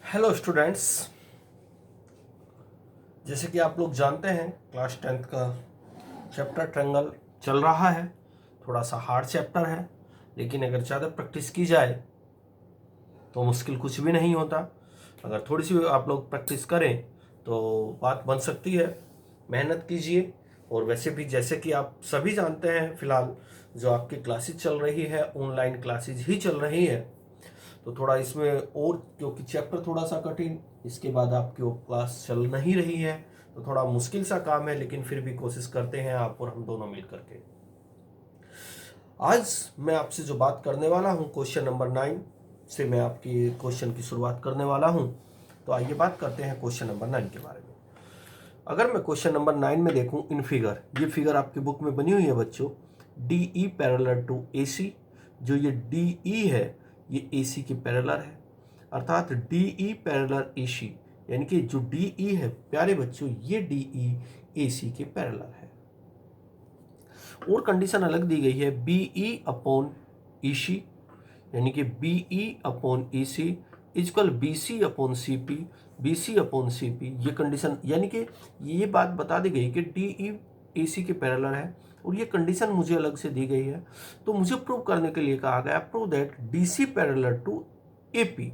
Hello students, जैसे कि आप लोग जानते हैं क्लास 10th का चैप्टर ट्रायंगल चल रहा है। थोड़ा सा हार्ड चैप्टर है, लेकिन अगर ज़्यादा प्रैक्टिस की जाए तो मुश्किल कुछ भी नहीं होता। अगर थोड़ी सी आप लोग प्रैक्टिस करें तो बात बन सकती है। मेहनत कीजिए। और वैसे भी जैसे कि आप सभी जानते हैं, फिलहाल जो आपकी क्लासेस चल रही है ऑनलाइन क्लासेस ही चल रही है, तो थोड़ा इसमें और क्योंकि चैप्टर थोड़ा सा कठिन, इसके बाद आपकी वो क्लास चल नहीं रही है तो थोड़ा मुश्किल सा काम है, लेकिन फिर भी कोशिश करते हैं आप और हम दोनों मिल करके। आज मैं आपसे जो बात करने वाला हूँ क्वेश्चन नंबर 9 से मैं आपकी क्वेश्चन की शुरुआत करने वाला हूँ। तो आइए बात करते हैं क्वेश्चन नंबर 9 के बारे में। अगर मैं क्वेश्चन नंबर 9 में देखूं इन फिगर, ये फिगर आपकी बुक में बनी हुई है बच्चों, डी ई पैरेलल टू ए सी। जो ये डी ई है ये ए सी के पैरेलल है, अर्थात डी ई पैरेलल ए सी, यानी कि जो डी ई है प्यारे बच्चों, ये डी ई ए सी के पैरेलल है। और कंडीशन अलग दी गई है, B E upon E C, यानी कि B E upon E C is equal B C upon C P, B C upon C P. ये कंडीशन, यानी कि ये बात बता दी गई कि डी ई ए सी के पैरेलल है, और ये कंडीशन मुझे अलग से दी गई है। तो मुझे प्रूव करने के लिए कहा गया, prove that D C parallel to A P,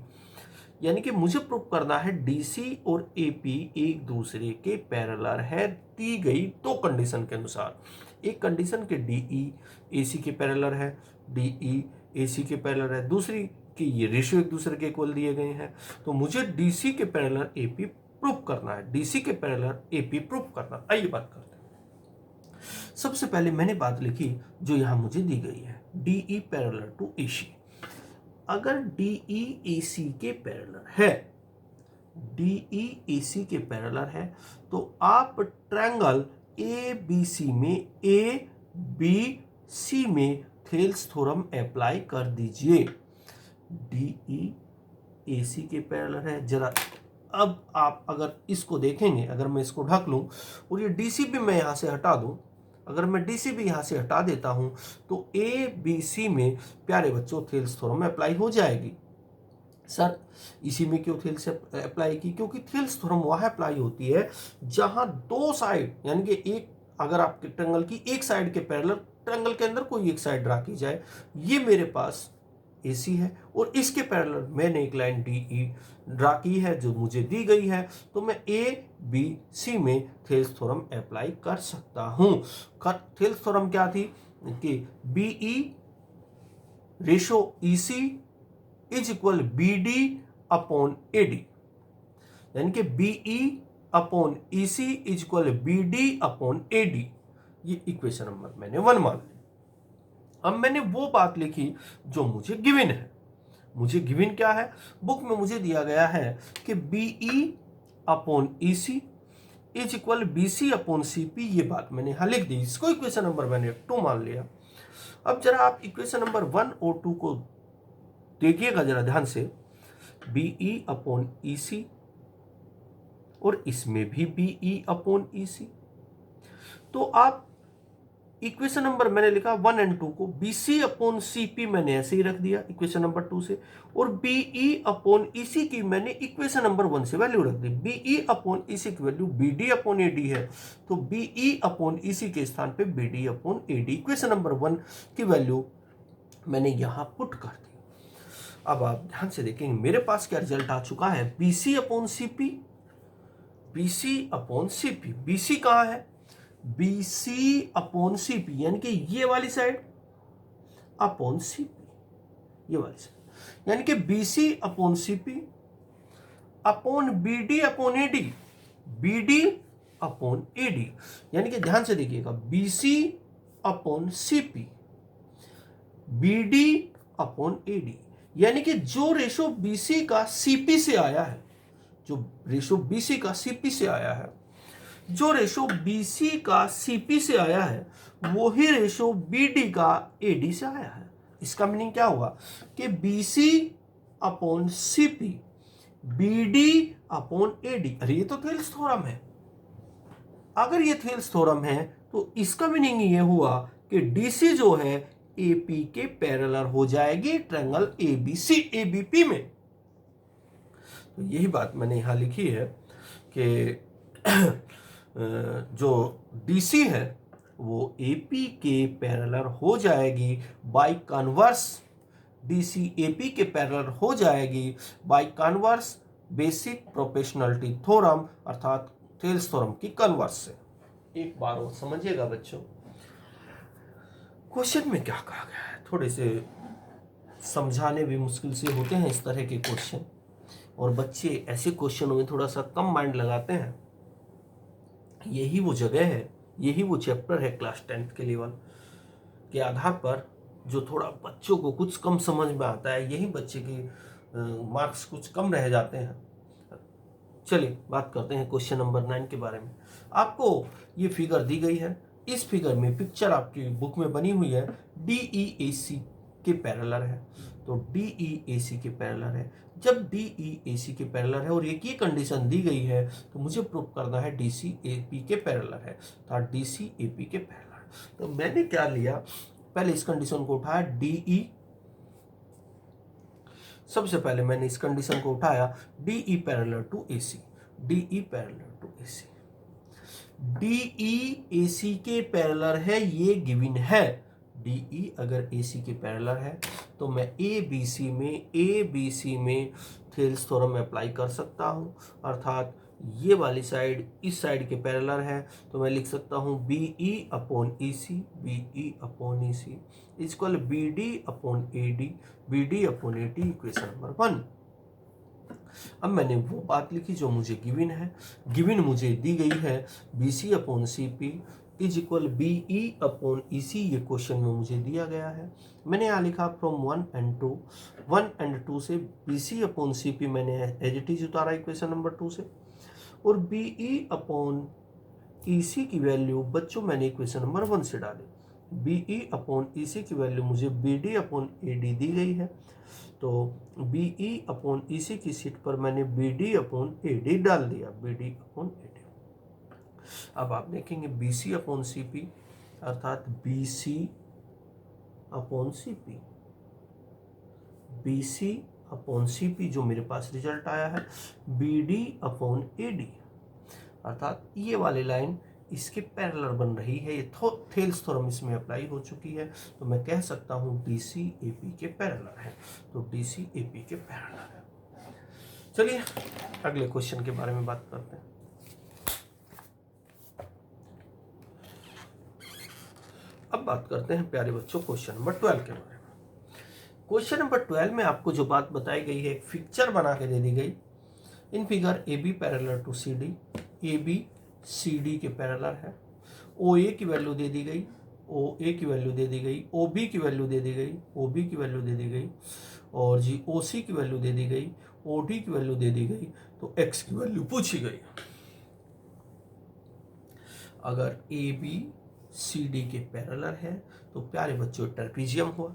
यानी कि मुझे प्रूव करना है डीसी और एपी एक दूसरे के पैरेलल है दी गई दो कंडीशन के अनुसार। एक कंडीशन के डीई एसी के पैरेलल है, डीई एसी के पैरेलल है, दूसरी कि ये रेशियो एक दूसरे के इक्वल दिए गए हैं। तो मुझे डीसी के पैरेलल एपी प्रूव करना है, डीसी के पैरेलल एपी प्रूव करना। आइए बात करते हैं। सबसे पहले मैंने बात लिखी जो यहां मुझे दी गई है, डीई पैरेलल टू एसी। अगर DEAC के पैरेलल है, DEAC के पैरेलल है, तो आप ट्रायंगल ABC में ABC में थेल्स थ्योरम अप्लाई कर दीजिए। DEAC के पैरेलल है। जरा अब आप अगर इसको देखेंगे, अगर मैं इसको ढक लूं और ये DC भी मैं यहां से हटा दूं, अगर मैं डीसी भी यहां से हटा देता हूं तो ए बी सी में प्यारे बच्चों थेल्स थ्योरम अप्लाई हो जाएगी। सर इसी में क्यों थेल्स अप्लाई की? क्योंकि थेल्स थ्योरम वहां अप्लाई होती है जहां दो साइड, यानी कि एक, अगर आपके ट्रायंगल की एक साइड के पैरेलल ट्रायंगल के अंदर कोई एक साइड ड्रा की जाए, ये मेरे पास AC है और इसके पैरेलल मैंने एक लाइन DE ड्रा की है जो मुझे दी गई है, तो मैं ABC में थेल्स थ्योरम अप्लाई कर सकता हूं। थेल्स थ्योरम क्या थी कि BE ratio EC is equal BD upon AD, यानी कि BE upon EC is equal BD upon AD। ये इक्वेशन नंबर मैंने 1 मान ली। अब मैंने वो बात लिखी जो मुझे गिवन है। मुझे गिवन क्या है? बुक में मुझे दिया गया है कि BE upon EC is equal BC upon CP। ये बात मैंने यहां लिख दी, इसको इक्वेशन नंबर मैंने 2 मान लिया। अब जरा आप इक्वेशन नंबर 1 और 2 को देखिएगा जरा ध्यान से। BE अपॉन EC और इसमें भी BE अपॉन EC। तो आप इक्वेशन नंबर मैंने लिखा 1 एंड 2 को BC अपॉन CP मैंने ऐसे ही रख दिया इक्वेशन नंबर 2 से, और BE अपॉन EC की मैंने इक्वेशन नंबर 1 से वैल्यू रख दी। BE अपॉन EC की वैल्यू BD अपॉन AD है, तो BE अपॉन EC के स्थान पे BD upon AD equation number 1 की वैल्यू मैंने यहां पुट कर दी। अब आप ध्यान से देखेंगे मेरे पास क्या रिजल्ट आ चुका है, BC upon CP, BC upon CP। BC कहां है? BC अपॉन CP, यानी कि ये वाली साइड अपॉन CP, ये वाली साइड, यानी कि BC upon CP upon BD upon AD, BD upon AD, यानी कि ध्यान से देखिएगा BC upon CP, BD upon AD, यानी कि जो रेशो BC का CP से आया है, जो रेशो BC का CP से आया है, जो रेशो BC का CP से आया है, वही रेशो BD का AD से आया है। इसका मीनिंग क्या होगा कि BC upon CP, BD upon AD। अरे ये तो थेल्स थ्योरम है। अगर ये थेल्स थ्योरम है तो इसका मीनिंग ये हुआ कि DC जो है AP के पैरेलल हो जाएगी ट्रायंगल ABC ABP में। तो यही बात मैंने यहाँ लिखी है कि जो डीसी है वो एपी के पैरेलल हो जाएगी बाय कन्वर्स, डीसी एपी के पैरेलल हो जाएगी by converse basic proportionality theorem अर्थात थेल्स थ्योरम की कन्वर्स से। एक बार और समझिएगा बच्चों, क्वेश्चन में क्या कहा गया है। थोड़े से समझाने भी मुश्किल से होते हैं इस तरह के क्वेश्चन, और बच्चे ऐसे क्वेश्चनों में थोड़ा सा कम माइंड लगाते हैं। यही वो जगह है, यही वो चैप्टर है क्लास 10th के लेवल के आधार पर जो थोड़ा बच्चों को कुछ कम समझ में आता है, यही बच्चे के मार्क्स कुछ कम रह जाते हैं। चलिए बात करते हैं क्वेश्चन नंबर 9 के बारे में। आपको ये फिगर दी गई है, इस फिगर में पिक्चर आपकी बुक में बनी हुई है, DEAC के पैरेलल है। तो DEAC के पैरेलल है, जब DEAC के पैरेलल है और एक ही कंडीशन दी गई है तो मुझे प्रूव करना है DCAP के पैरेलल है, तो DCAP के पैरेलल। तो मैंने क्या लिया, पहले इस कंडीशन को उठाया DE, सबसे पहले मैंने इस कंडीशन को उठाया DE parallel to AC, DE parallel to AC, DE AC के पैरेलल है, ये गिवन है। DE अगर AC के पैरेलल है तो मैं ABC में थेल्स थ्योरम अप्लाई कर सकता हूँ, अर्थात ये वाली साइड इस साइड के पैरेलल है, तो मैं लिख सकता हूँ BE upon EC, BE upon EC equal BD upon AD, BD upon AD equation number 1। अब मैंने वो बात लिखी जो मुझे गिवन है, गिवन मुझे दी गई है BC upon CP is equal BE upon EC, ये क्वेश्चन में मुझे दिया गया है। मैंने यहाँ लिखा फ्रॉम 1 and 2 से BC अपॉन CP मैंने एज इट इज उतारा इक्वेशन नंबर 2 से, और BE अपॉन EC की वैल्यू बच्चों मैंने इक्वेशन नंबर 1 से डाली। BE अपॉन EC की वैल्यू मुझे BD अपॉन AD दी गई है, तो BE अपॉन EC की सीट पर मैंने BD अपॉन AD डाल दिया, BD अपॉन AD। अब आप देखेंगे BC अपॉन CP अर्थात BC upon CP, BC upon CP जो मेरे पास रिजल्ट आया है BD अपॉन AD, अर्थात ये वाली लाइन इसके पैरेलल बन रही है, ये थेल्स थ्योरम इसमें अप्लाई हो चुकी है, तो मैं कह सकता हूँ DCAP के पैरेलल है, तो DCAP के पैरेलल है। चलिए अगले क्वेश्चन के बारे में बात करते हैं। अब बात करते हैं प्यारे बच्चों क्वेश्चन नंबर 12 के बारे में। क्वेश्चन नंबर 12 में आपको जो बात बताई गई है, एक पिक्चर बना के दे दी गई। In figure AB parallel to CD, AB CD के पैरेलल है, OA की वैल्यू दे दी गई, OA की वैल्यू दे दी गई, OB की वैल्यू दे दी गई, OB की वैल्यू दे दी गई, और जी OC की वैल्यू दे दी गई, OD की वैल्यू दे दी गई, तो X की वैल्यू पूछी गई। अगर AB CD के पैरेलल है तो प्यारे बच्चों ट्रेपीजियम हुआ।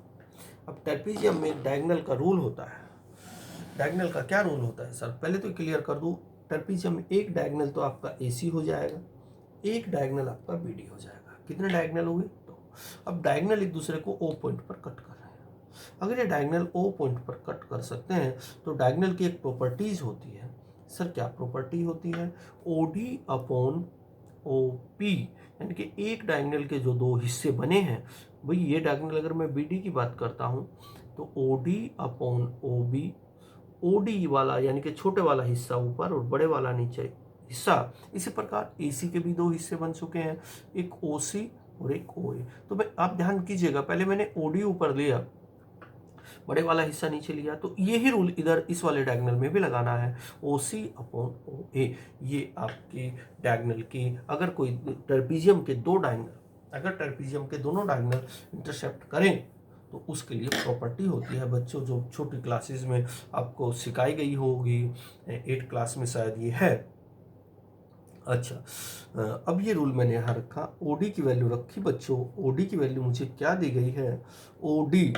अब ट्रेपीजियम में डायगोनल का रूल होता है। डायगोनल का क्या रूल होता है सर, पहले तो क्लियर कर दूं। ट्रेपीजियम में एक डायगोनल तो आपका AC हो जाएगा, एक डायगोनल आपका BD हो जाएगा। कितने डायगोनल हुए? तो अब डायगोनल एक दूसरे को O पॉइंट पर कट कर रहे हैं। अगर ये डायगोनल O पॉइंट पर कट कर सकते हैं तो डायगोनल की एक प्रॉपर्टीज होती है। सर क्या प्रॉपर्टी होती है? OD अपॉन OP, यानी कि एक डायगोनल के जो दो हिस्से बने हैं, भाई ये डायगोनल अगर मैं BD की बात करता हूँ तो OD अपॉन OB, OD वाला यानी कि छोटे वाला हिस्सा ऊपर और बड़े वाला नीचे हिस्सा। इसी प्रकार AC के भी दो हिस्से बन चुके हैं, एक OC और एक OA। तो भाई आप ध्यान कीजिएगा, पहले मैंने OD ऊपर लिया, बड़े वाला हिस्सा नीचे लिया, तो यही रूल इधर इस वाले डायगोनल में भी लगाना है, OC अपॉन OA। ये आपके डायगोनल की अगर कोई ट्रेपीजियम के दो डायगोनल, अगर ट्रेपीजियम के दोनों डायगोनल इंटरसेप्ट करें तो उसके लिए प्रॉपर्टी होती है बच्चों, जो छोटी क्लासेस में आपको सिखाई गई होगी, 8 क्लास में शायद ये है। अच्छा, अब ये रूल मैंने यहाँ रखा, OD की वैल्यू रखी बच्चों। OD की वैल्यू मुझे क्या दी गई है? OD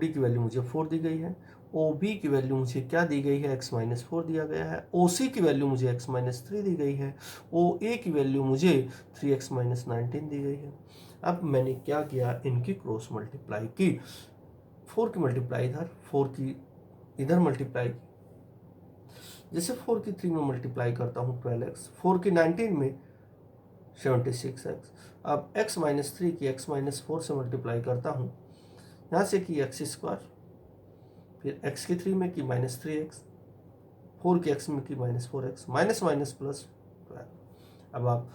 की वैल्यू मुझे 4 दी गई है। OB की वैल्यू मुझे क्या दी गई है? x-4 दिया गया है। OC की वैल्यू मुझे x-3 दी गई है। OA की वैल्यू मुझे 3x-19 दी गई है। अब मैंने क्या किया, इनकी क्रॉस मल्टीप्लाई की, 4 की मल्टीप्लाई इधर, 4 की इधर मल्टीप्लाई की। जैसे 4 की 3 में मल्टीप्लाई करता हूँ 12x, 4 की 19 में 76x। अब x माइनस 3 की x माइनस 4 से मल्टीप्लाई करता हूँ, यहाँ से की एक्स स्क्वायर, फिर x की 3 में की माइनस 3x, 4 की x में की minus 4x, minus minus plus 12। अब आप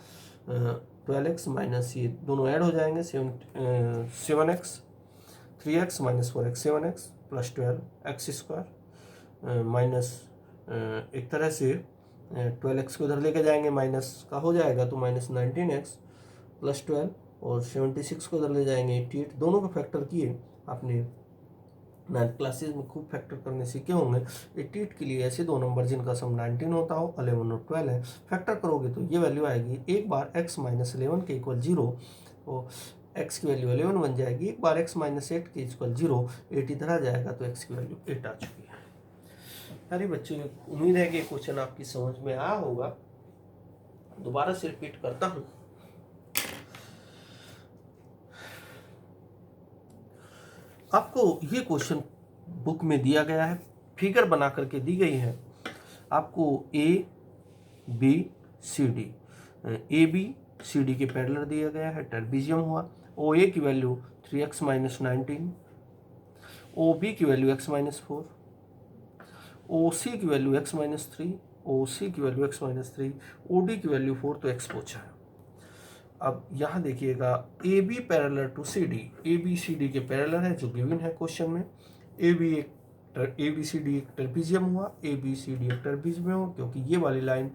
12x माइनस ये दोनों ऐड हो जाएंगे, 7x, 3x minus 4x 7x plus 12 x square minus एक तरह से 12x को इधर लेके जाएंगे, माइनस का हो जाएगा तो माइनस 19x प्लस 12, और 76 को इधर ले जाएंगे 88। दोनों का फैक्टर किए, आपने 9th क्लासेज में खूब फैक्टर करने सीखे होंगे। 88 के लिए ऐसे दो नंबर जिनका सम 19 होता हो, 11 और 12 है, फैक्टर करोगे तो ये वैल्यू आएगी। एक बार x माइनस 11 के इक्वल 0, तो x की वैल्यू 11 बन जाएगी। एक बार x माइनस 8 के इक्वल 0, 8 इधर आ जाएगा तो x की वैल्यू 8 आ चुकी है। अरे बच्चों, उम्मीद है कि क्वेश्चन आपकी समझ में आया होगा। दोबारा से रिपीट करता हूँ। आपको ये क्वेश्चन बुक में दिया गया है, फिगर बना करके दी गई है। आपको A B C D, A B C D के पैरेलल दिया गया है, ट्रेपेजियम हुआ। ओ ए की value 3x minus 19, O B की value x minus 4, O C की value x minus 3, O C की value x minus 3, O D की वैल्यू 4, तो x पूछा है। अब यहाँ देखिएगा, A B parallel to C D, A B C D के पैरेलल है जो गिवन है क्वेश्चन में। ए बी सी डी एक ट्रेपेजियम हुआ, ए बी सी डी एक ट्रेपेजियम हुआ, क्योंकि ये वाली लाइन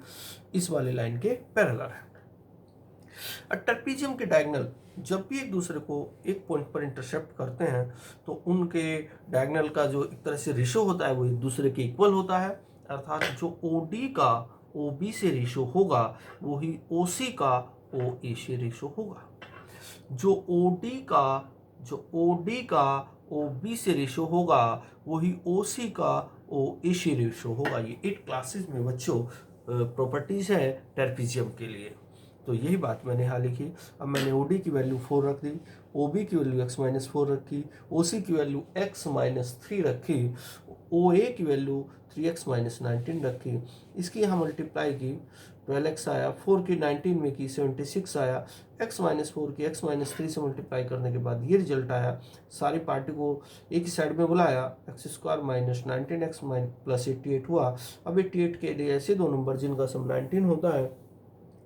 इस वाली लाइन के पैरेलल है। ट्रेपेजियम के डायगोनल जब भी एक दूसरे को एक पॉइंट पर इंटरसेप्ट करते हैं तो उनके डायगोनल का जो एक तरह से रेशो होता है वो एक दूसरे के इक्वल होता है। अर्थात जो ओ डी का ओ बी से रेशो होगा वही ओ सी का ओ ए से रेशो होगा। जो ओ डी का ओ बी से रेशो होगा वही ओ सी का ओ ए से रेशो होगा। ये 8 क्लासेस में बच्चों प्रॉपर्टीज है ट्रेपेजियम के लिए। तो यही बात मैंने यहाँ लिखी। अब मैंने ओ डी की वैल्यू 4 रख दी, ओ बी की वैल्यू x माइनस 4 रखी, ओ सी की वैल्यू x माइनस 3 रखी, ओ ए की वैल्यू 3x माइनस 19 रखी। इसकी यहाँ मल्टीप्लाई की, 12x आया, 4 की 19 में की 76 आया, x माइनस 4 की x माइनस 3 से मल्टीप्लाई करने के बाद ये रिजल्ट आया। सारी पार्टी को एक ही साइड में बुलाया, x square minus 19x plus 88 हुआ। अब 88 के लिए ऐसे दो नंबर जिनका सम 19 होता है,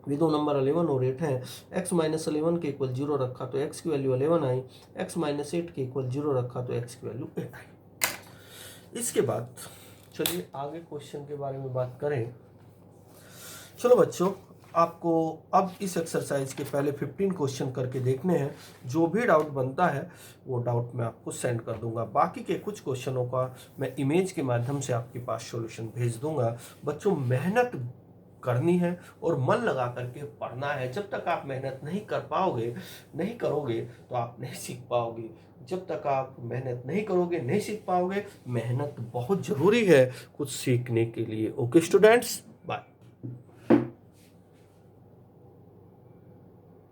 वे दो नंबर 11 और 8 हैं। x माइनस 11 के इक्वल 0 रखा तो x की वैल्यू 11 आई, x माइनस 8 के इक्वल 0 रखा तो x की वैल्यू 8 आई। इसके बाद चलिए आगे क्वेश्चन के बारे में बात करें। चलो बच्चों, आपको अब इस एक्सरसाइज के पहले 15 क्वेश्चन करके देखने हैं। जो भी डाउट बनता है वो डाउट मैं आपको सेंड कर दूंगा। बाकी के कुछ क्वेश्चनों का मैं इमेज के माध्यम से आपके पास सॉल्यूशन भेज दूंगा। बच्चों, मेहनत करनी है और मन लगा करके पढ़ना है। जब तक आप मेहनत नहीं करोगे तो आप नहीं सीख पाओगे। जब तक आप मेहनत नहीं करोगे नहीं सीख पाओगे। मेहनत बहुत ज़रूरी है कुछ सीखने के लिए। Okay students.